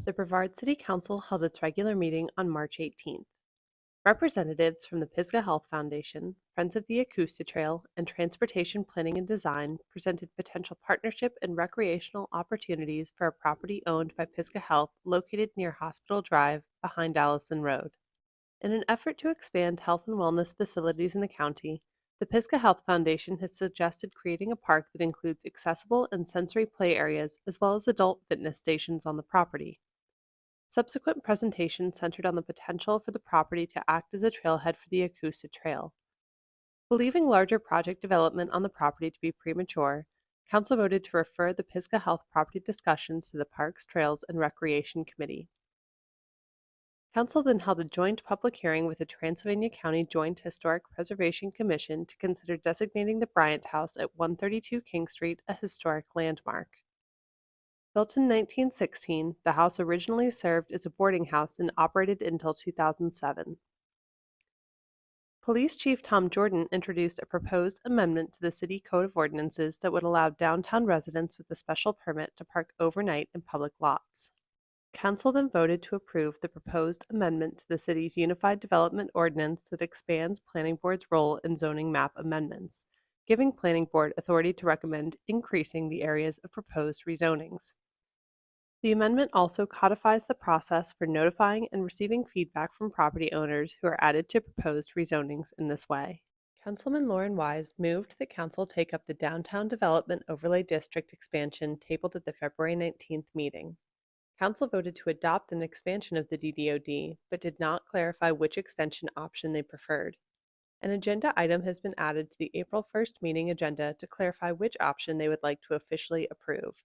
The Brevard City Council held its regular meeting on March 18th. Representatives from the Pisgah Health Foundation, Friends of the Acoustic Trail, and Transportation Planning and Design presented potential partnership and recreational opportunities for a property owned by Pisgah Health located near Hospital Drive behind Allison Road. In an effort to expand health and wellness facilities in the county, the Pisgah Health Foundation has suggested creating a park that includes accessible and sensory play areas as well as adult fitness stations on the property. Subsequent presentations centered on the potential for the property to act as a trailhead for the Acoustic Trail. Believing larger project development on the property to be premature, Council voted to refer the Pisgah Health property discussions to the Parks, Trails, and Recreation Committee. Council then held a joint public hearing with the Transylvania County Joint Historic Preservation Commission to consider designating the Bryant House at 132 King Street a historic landmark. Built in 1916, the house originally served as a boarding house and operated until 2007. Police Chief Tom Jordan introduced a proposed amendment to the City Code of Ordinances that would allow downtown residents with a special permit to park overnight in public lots. Council then voted to approve the proposed amendment to the city's Unified Development Ordinance that expands Planning Board's role in zoning map amendments, giving Planning Board authority to recommend increasing the areas of proposed rezonings. The amendment also codifies the process for notifying and receiving feedback from property owners who are added to proposed rezonings in this way. Councilman Lauren Wise moved that Council take up the Downtown Development Overlay District expansion tabled at the February 19th meeting. Council voted to adopt an expansion of the DDOD, but did not clarify which extension option they preferred. An agenda item has been added to the April 1st meeting agenda to clarify which option they would like to officially approve.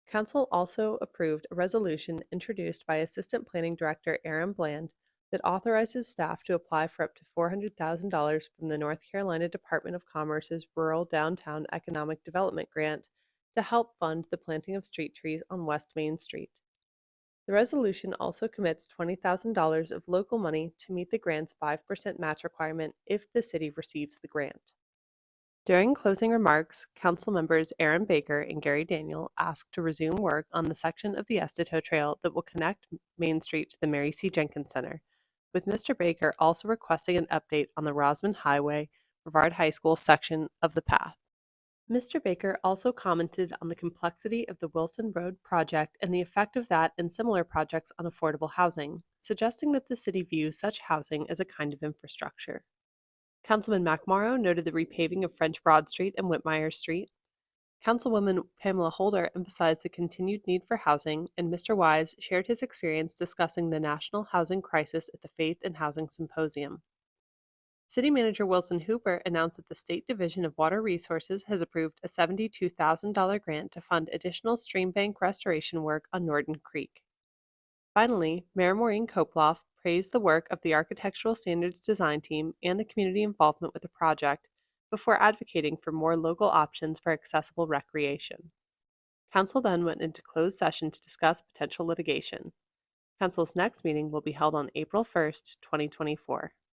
Council also approved a resolution introduced by Assistant Planning Director Aaron Bland that authorizes staff to apply for up to $400,000 from the North Carolina Department of Commerce's Rural Downtown Economic Development Grant to help fund the planting of street trees on West Main Street. The resolution also commits $20,000 of local money to meet the grant's 5% match requirement if the city receives the grant. During closing remarks, Council members Aaron Baker and Gary Daniel asked to resume work on the section of the Estito Trail that will connect Main Street to the Mary C. Jenkins Center, with Mr. Baker also requesting an update on the Rosman Highway, Brevard High School section of the path. Mr. Baker also commented on the complexity of the Wilson Road project and the effect of that and similar projects on affordable housing, suggesting that the city view such housing as a kind of infrastructure. Councilman McMorrow noted the repaving of French Broad Street and Whitmire Street. Councilwoman Pamela Holder emphasized the continued need for housing, and Mr. Wise shared his experience discussing the national housing crisis at the Faith and Housing Symposium. City Manager Wilson Hooper announced that the State Division of Water Resources has approved a $72,000 grant to fund additional stream bank restoration work on Norton Creek. Finally, Mayor Maureen Koploff praised the work of the Architectural Standards Design Team and the community involvement with the project before advocating for more local options for accessible recreation. Council then went into closed session to discuss potential litigation. Council's next meeting will be held on April 1st, 2024.